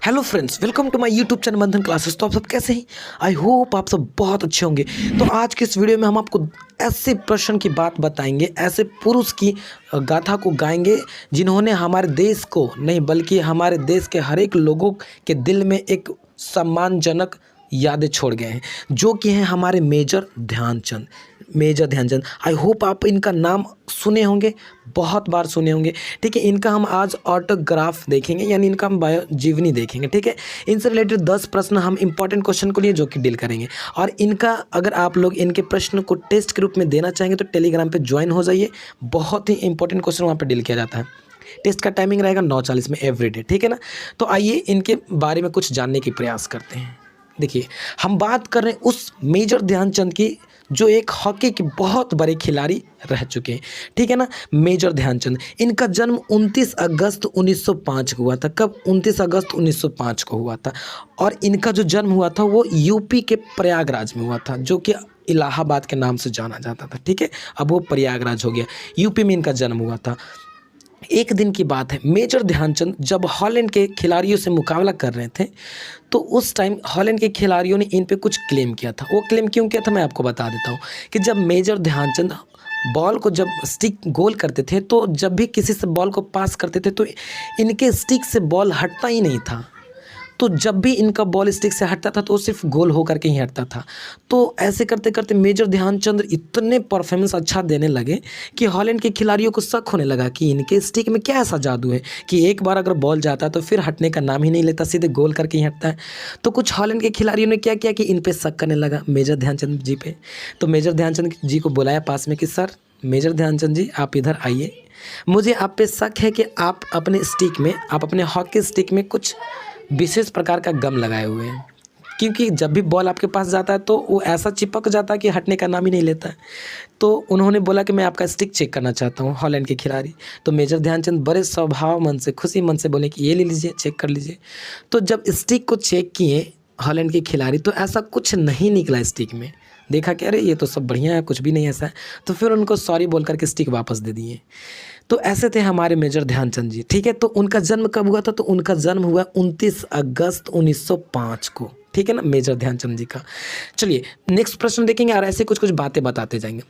Hello friends, welcome to my YouTube channel Bandhan classes. तो आप सब कैसे हैं? आई होप आप सब बहुत अच्छे होंगे। तो आज के इस वीडियो में हम आपको ऐसे प्रश्न की बात बताएंगे, ऐसे पुरुष की गाथा को गाएंगे जिन्होंने हमारे देश को नहीं बल्कि हमारे देश के हर एक लोगों के दिल में एक सम्मानजनक यादें छोड़ गए हैं, जो कि हैं हमारे मेजर ध्यानचंद। आई होप आप इनका नाम सुने होंगे, बहुत बार सुने होंगे। ठीक है, इनका हम आज ऑटोग्राफ देखेंगे, यानी इनका हम बायो जीवनी देखेंगे। ठीक है, इनसे रिलेटेड 10 प्रश्न हम इंपॉर्टेंट क्वेश्चन को लिए जो कि डील करेंगे। और इनका अगर आप लोग इनके प्रश्न को टेस्ट के रूप में देना चाहेंगे तो टेलीग्राम पे ज्वाइन हो जाइए। बहुत ही इंपॉर्टेंट क्वेश्चन वहाँ पर डील किया जाता है। टेस्ट का टाइमिंग रहेगा 9:40 में एवरीडे। ठीक है ना, तो आइए इनके बारे में कुछ जानने की प्रयास करते हैं। देखिए, हम बात कर रहे हैं उस मेजर ध्यानचंद की जो एक हॉकी के बहुत बड़े खिलाड़ी रह चुके हैं। ठीक है ना, मेजर ध्यानचंद। इनका जन्म 29 अगस्त 1905 को हुआ था। कब? 29 अगस्त 1905 को हुआ था। और इनका जो जन्म हुआ था वो यूपी के प्रयागराज में हुआ था, जो कि इलाहाबाद के नाम से जाना जाता था। ठीक है, अब वो प्रयागराज हो गया। यूपी में इनका जन्म हुआ था। एक दिन की बात है, मेजर ध्यानचंद जब हॉलैंड के खिलाड़ियों से मुकाबला कर रहे थे तो उस टाइम हॉलैंड के खिलाड़ियों ने इन पे कुछ क्लेम किया था। वो क्लेम क्यों किया था मैं आपको बता देता हूँ कि जब मेजर ध्यानचंद बॉल को जब स्टिक गोल करते थे तो जब भी किसी से बॉल को पास करते थे तो इनके स्टिक से बॉल हटता ही नहीं था। तो जब भी इनका बॉल स्टिक से हटता था तो वो सिर्फ गोल होकर के ही हटता था। तो ऐसे करते करते मेजर ध्यानचंद इतने परफॉर्मेंस अच्छा देने लगे कि हॉलैंड के खिलाड़ियों को शक होने लगा कि इनके स्टिक में क्या ऐसा जादू है कि एक बार अगर बॉल जाता है तो फिर हटने का नाम ही नहीं लेता, सीधे गोल करके ही हटता है। तो कुछ हॉलैंड के खिलाड़ियों ने क्या किया कि इन पर शक करने लगा मेजर ध्यानचंद जी पे। तो मेजर ध्यानचंद जी को बुलाया पास में कि सर मेजर ध्यानचंद जी, आप इधर आइए, मुझे आप पे शक है कि आप अपने हॉकी स्टिक में कुछ विशेष प्रकार का गम लगाए हुए हैं, क्योंकि जब भी बॉल आपके पास जाता है तो वो ऐसा चिपक जाता है कि हटने का नाम ही नहीं लेता है। तो उन्होंने बोला कि मैं आपका स्टिक चेक करना चाहता हूँ, हॉलैंड के खिलाड़ी। तो मेजर ध्यानचंद बड़े स्वभाव मन से, खुशी मन से बोले कि ये ले लीजिए, चेक कर लीजिए। तो जब स्टिक को चेक किए हॉलैंड के खिलाड़ी तो ऐसा कुछ नहीं निकला स्टिक में। देखा कि अरे ये तो सब बढ़िया है, कुछ भी नहीं ऐसा है। तो फिर उनको सॉरी बोल करके स्टिक वापस दे दिए। तो ऐसे थे हमारे मेजर ध्यानचंद जी। ठीक है, तो उनका जन्म कब हुआ था? तो उनका जन्म हुआ 29 अगस्त 1905 को। ठीक है ना, मेजर ध्यानचंद जी का। चलिए नेक्स्ट प्रश्न देखेंगे और ऐसे कुछ कुछ बातें बताते जाएंगे।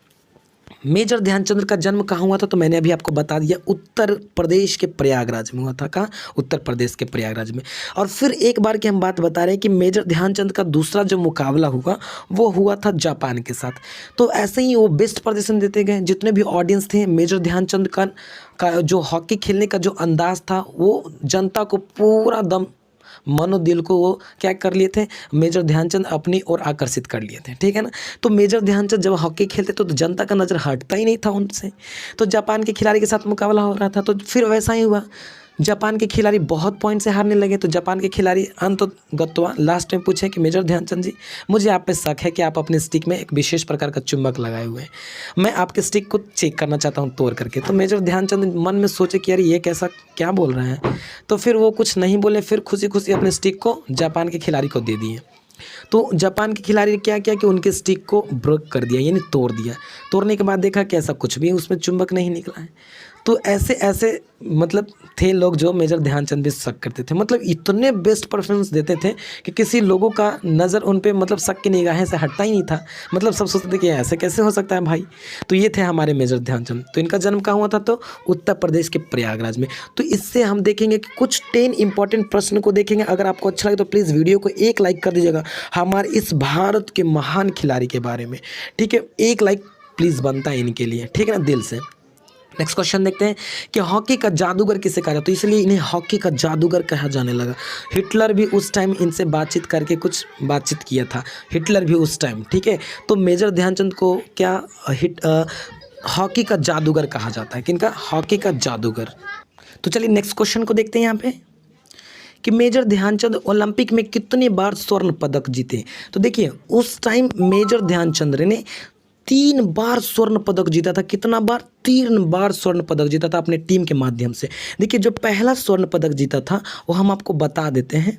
मेजर ध्यानचंद का जन्म कहाँ हुआ था? तो मैंने अभी आपको बता दिया, उत्तर प्रदेश के प्रयागराज में हुआ था। कहाँ? उत्तर प्रदेश के प्रयागराज में। और फिर एक बार की हम बात बता रहे हैं कि मेजर ध्यानचंद का दूसरा जो मुकाबला हुआ वो हुआ था जापान के साथ। तो ऐसे ही वो बेस्ट प्रदर्शन देते गए। जितने भी ऑडियंस थे, मेजर ध्यानचंद का जो हॉकी खेलने का जो अंदाज था वो जनता को पूरा दम मनोदिल को वो क्या कर लिए थे, मेजर ध्यानचंद अपनी ओर आकर्षित कर लिए थे। ठीक है ना, तो मेजर ध्यानचंद जब हॉकी खेलते तो जनता का नज़र हटता ही नहीं था उनसे। तो जापान के खिलाड़ी के साथ मुकाबला हो रहा था तो फिर वैसा ही हुआ, जापान के खिलाड़ी बहुत पॉइंट से हारने लगे। तो जापान के खिलाड़ी अंततः लास्ट में पूछे कि मेजर ध्यानचंद जी, मुझे आप पे शक है कि आप अपने स्टिक में एक विशेष प्रकार का चुंबक लगाए हुए हैं, मैं आपके स्टिक को चेक करना चाहता हूं तोड़ करके। तो मेजर ध्यानचंद मन में सोचे कि यार ये कैसा क्या बोल रहे हैं। तो फिर वो कुछ नहीं बोले, फिर खुशी खुशी अपने स्टिक को जापान के खिलाड़ी को दे दिए। तो जापान के खिलाड़ी ने क्या किया कि उनके स्टिक को ब्रेक कर दिया, यानी तोड़ दिया। तोड़ने के बाद देखा कि ऐसा कुछ भी उसमें चुंबक नहीं निकला है। तो ऐसे ऐसे मतलब थे लोग जो मेजर ध्यानचंद भी शक करते थे। मतलब इतने बेस्ट परफॉर्मेंस देते थे कि किसी लोगों का नज़र उन पे मतलब शक की निगाहें से हटता ही नहीं था। मतलब सब सोचते थे कि ऐसे कैसे हो सकता है भाई। तो ये थे हमारे मेजर ध्यानचंद। तो इनका जन्म कहाँ हुआ था? तो उत्तर प्रदेश के प्रयागराज में। तो इससे हम देखेंगे कि कुछ 10 इंपॉर्टेंट प्रश्न को देखेंगे। अगर आपको अच्छा लगे तो प्लीज़ वीडियो को एक लाइक कर दीजिएगा हमारे इस भारत के महान खिलाड़ी के बारे में। ठीक है, एक लाइक प्लीज़ बनता है इनके लिए। ठीक है ना, दिल से। नेक्स्ट क्वेश्चन देखते हैं कि हॉकी का जादूगर किसे कहा जाता है? तो इसलिए इन्हें हॉकी का जादूगर कहा जाने लगा। हिटलर भी उस टाइम इनसे बातचीत करके कुछ बातचीत किया था, हिटलर भी उस टाइम। ठीक है, तो मेजर ध्यानचंद को क्या हॉकी का जादूगर कहा जाता है? किनका? हॉकी का जादूगर। तो चलिए नेक्स्ट क्वेश्चन को देखते हैं यहाँ पे कि मेजर ध्यानचंद ओलंपिक में कितने बार स्वर्ण पदक जीते? तो देखिए उस टाइम मेजर ध्यानचंद ने 3 बार स्वर्ण पदक जीता था। कितना बार? 3 बार स्वर्ण पदक जीता था अपने टीम के माध्यम से। देखिए जो पहला स्वर्ण पदक जीता था वो हम आपको बता देते हैं,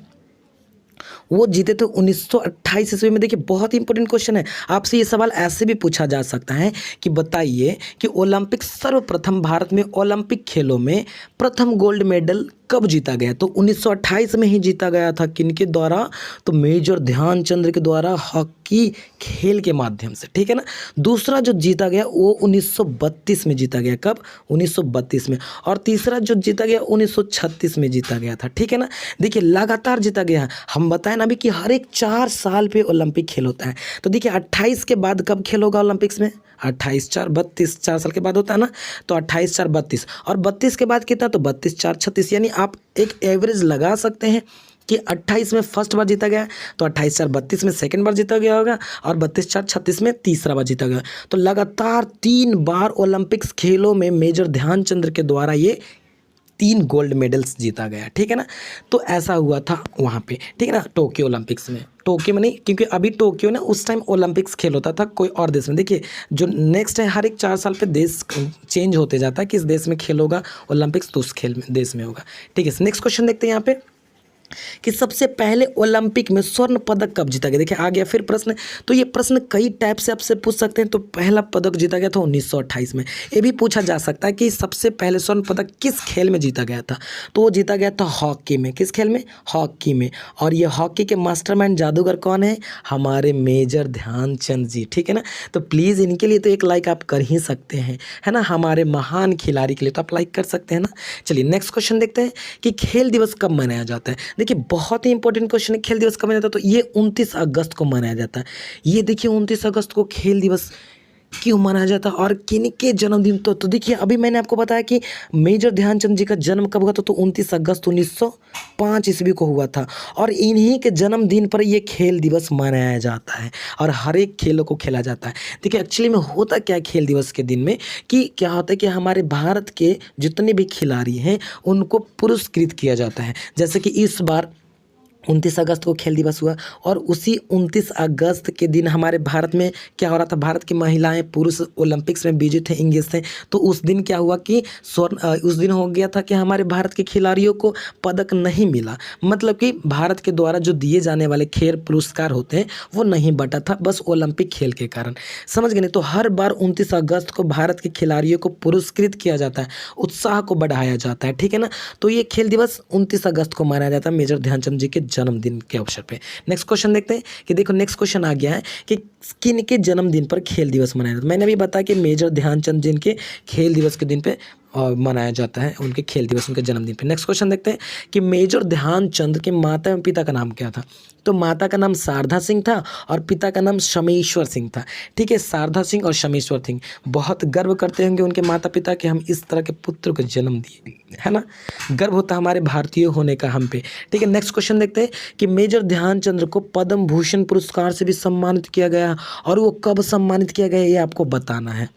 वो जीते थे 1928 ईस्वी में। देखिए बहुत ही इंपॉर्टेंट क्वेश्चन है, आपसे ये सवाल ऐसे भी पूछा जा सकता है कि बताइए कि ओलंपिक सर्वप्रथम भारत में ओलंपिक खेलों में प्रथम गोल्ड मेडल कब जीता गया? तो 1928 में ही जीता गया था। किनके द्वारा? तो मेजर ध्यानचंद के द्वारा हॉकी खेल के माध्यम से, ठीक है ना। दूसरा जो जीता गया वो 1932 में जीता गया। कब? 1932 में। और तीसरा जो जीता गया 1936 में जीता गया था, ठीक है ना। देखिए लगातार जीता गया। हम बताएं ना अभी कि हर एक 4 साल पे ओलंपिक खेल होता है। तो देखिए 28 के बाद कब खेल होगा ओलंपिक्स में? 28 4 32, 4 साल के बाद होता है ना। तो 28 4 32 और 32 के बाद कितना? तो 32 4 36। यानी आप एक एवरेज लगा सकते हैं कि 28 में फर्स्ट बार जीता गया, तो 28 4 32 में सेकंड बार जीता गया होगा, और 32 4 36 में तीसरा बार जीता गया। तो लगातार 3 बार ओलंपिक्स खेलों में मेजर ध्यानचंद के द्वारा ये 3 गोल्ड मेडल्स जीता गया, ठीक है ना। तो ऐसा हुआ था वहाँ पे, ठीक है ना, टोक्यो ओलंपिक्स में। टोक्यो में नहीं, क्योंकि अभी टोक्यो ना उस टाइम ओलंपिक्स खेल होता था कोई और देश में। देखिए जो नेक्स्ट है हर एक 4 साल पे देश चेंज होते जाता है, किस देश में खेल होगा ओलंपिक्स, तो उस खेल में देश में होगा, ठीक है। नेक्स्ट क्वेश्चन देखते हैं यहाँ पे कि सबसे पहले ओलंपिक में स्वर्ण पदक कब जीता गया। देखिए आ गया फिर प्रश्न। तो ये प्रश्न कई टाइप से आपसे पूछ सकते हैं। तो पहला पदक जीता गया था 1928 में। ये भी पूछा जा सकता है कि सबसे पहले स्वर्ण पदक किस खेल में जीता गया था। तो वो जीता गया था हॉकी में। किस खेल में? हॉकी में। और ये हॉकी के मास्टरमाइंड जादूगर कौन है? हमारे मेजर ध्यानचंद जी, ठीक है ना। तो प्लीज़ इनके लिए तो एक लाइक आप कर ही सकते हैं, है ना। हमारे महान खिलाड़ी के लिए तो आप लाइक कर सकते हैं ना। चलिए नेक्स्ट क्वेश्चन देखते हैं कि खेल दिवस कब मनाया जाता है। देखिए बहुत ही इंपॉर्टेंट क्वेश्चन है, खेल दिवस कब मनाया जाता है। तो ये 29 अगस्त को मनाया जाता है। ये देखिए 29 अगस्त को खेल दिवस क्यों मनाया जाता है और किनके जन्मदिन। तो देखिए अभी मैंने आपको बताया कि मेजर ध्यानचंद जी का जन्म कब हुआ था। तो 29 अगस्त 1905 ईस्वी को हुआ था। और इन्हीं के जन्मदिन पर ये खेल दिवस मनाया जाता है और हर एक खेलों को खेला जाता है। देखिए एक्चुअली में होता क्या है खेल दिवस के दिन में कि क्या होता है कि हमारे भारत के जितने भी खिलाड़ी हैं उनको पुरस्कृत किया जाता है। जैसे कि इस बार 29 अगस्त को खेल दिवस हुआ और उसी 29 अगस्त के दिन हमारे भारत में क्या हो रहा था, भारत की महिलाएं पुरुष ओलंपिक्स में बिजी थे, इंगेज थे। तो उस दिन क्या हुआ कि उस दिन हो गया था कि हमारे भारत के खिलाड़ियों को पदक नहीं मिला। मतलब कि भारत के द्वारा जो दिए जाने वाले खेल पुरस्कार होते हैं वो नहीं बटा था, बस ओलंपिक खेल के कारण। समझ गए नहीं। तो हर बार 29 अगस्त को भारत के खिलाड़ियों को पुरस्कृत किया जाता है, उत्साह को बढ़ाया जाता है, ठीक है ना। तो ये खेल दिवस 29 अगस्त को मनाया जाता है मेजर ध्यानचंद जी के जन्मदिन के अवसर पे। नेक्स्ट क्वेश्चन देखते हैं कि देखो नेक्स्ट क्वेश्चन आ गया है कि किन के जन्मदिन पर खेल दिवस मनाया जाता है। मैंने भी बताया कि मेजर ध्यानचंद जी के खेल दिवस के दिन पे मनाया जाता है, उनके खेल दिवस, उनके जन्मदिन पे। नेक्स्ट क्वेश्चन देखते हैं कि मेजर ध्यानचंद के माता एवं पिता का नाम क्या था। तो माता का नाम शारदा सिंह था और पिता का नाम शमेश्वर सिंह था, ठीक है। शारदा सिंह और शमेश्वर सिंह बहुत गर्व करते होंगे उनके माता पिता कि हम इस तरह के पुत्र को जन्म दिए, है ना। गर्व होता है हमारे भारतीय होने का हम पे, ठीक है। नेक्स्ट क्वेश्चन देखते हैं कि मेजर ध्यानचंद को पद्म भूषण पुरस्कार से भी सम्मानित किया गया और वो कब सम्मानित किया गया ये आपको बताना है,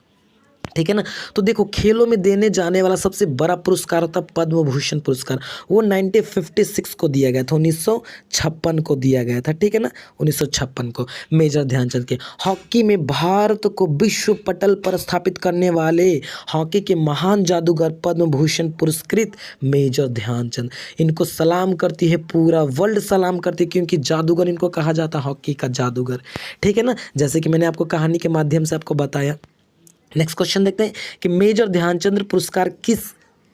ठीक है ना। तो देखो खेलों में देने जाने वाला सबसे बड़ा पुरस्कार होता है पद्म भूषण पुरस्कार। वो 1956 को दिया गया था, 1956 को दिया गया था, ठीक है ना, 1956 को मेजर ध्यानचंद के। हॉकी में भारत को विश्व पटल पर स्थापित करने वाले हॉकी के महान जादूगर पद्म भूषण पुरस्कृत मेजर ध्यानचंद। इनको सलाम करती है पूरा वर्ल्ड, सलाम करती है क्योंकि जादूगर इनको कहा जाता है, हॉकी का जादूगर, ठीक है ना। जैसे कि मैंने आपको कहानी के माध्यम से आपको बताया। नेक्स्ट क्वेश्चन देखते हैं कि मेजर ध्यानचंद पुरस्कार किस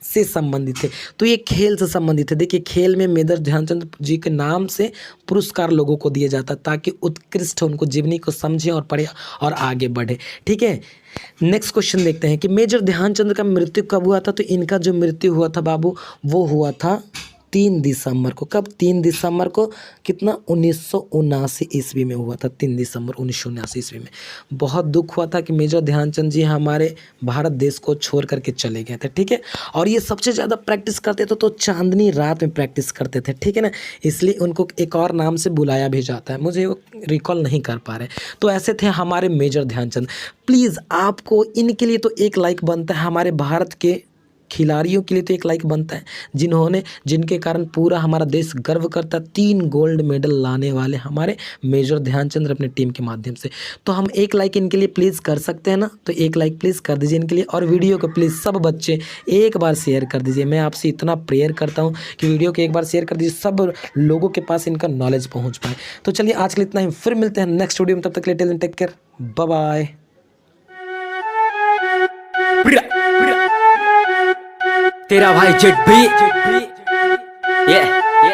से संबंधित है। तो ये खेल से संबंधित है। देखिए खेल में मेजर ध्यानचंद जी के नाम से पुरस्कार लोगों को दिया जाता है ताकि उत्कृष्ट उनको जीवनी को समझें और पढ़े और आगे बढ़े, ठीक है। नेक्स्ट क्वेश्चन देखते हैं कि मेजर ध्यानचंद का मृत्यु कब हुआ था। तो इनका जो मृत्यु हुआ था बाबू वो हुआ था 3 दिसंबर को। कब? 3 दिसंबर को कितना? 1979 ईस्वी में हुआ था, 3 दिसंबर 1979 ईस्वी में। बहुत दुख हुआ था कि मेजर ध्यानचंद जी हमारे भारत देश को छोड़ करके चले गए थे, ठीक है। और ये सबसे ज़्यादा प्रैक्टिस करते थे तो चांदनी रात में प्रैक्टिस करते थे, ठीक है ना। इसलिए उनको एक और नाम से बुलाया भी जाता है, मुझे वो रिकॉल नहीं कर पा रहे। तो ऐसे थे हमारे मेजर ध्यानचंद। प्लीज़ आपको इनके लिए तो एक लाइक बनता है, हमारे भारत के खिलाड़ियों के लिए तो एक लाइक बनता है जिनके कारण पूरा हमारा देश गर्व करता है। 3 गोल्ड मेडल लाने वाले हमारे मेजर ध्यानचंद अपने टीम के माध्यम से। तो हम एक लाइक इनके लिए प्लीज़ कर सकते हैं ना। तो एक लाइक प्लीज़ कर दीजिए इनके लिए और वीडियो को प्लीज़ सब बच्चे एक बार शेयर कर दीजिए। मैं आपसे इतना प्रेयर करता हूँ कि वीडियो को एक बार शेयर कर दीजिए, सब लोगों के पास इनका नॉलेज पहुँच पाए। तो चलिए आज के लिए इतना ही, फिर मिलते हैं नेक्स्ट वीडियो में। तब तक के लिए टेक केयर, बाय बाय। तेरा भाई जेट भी ये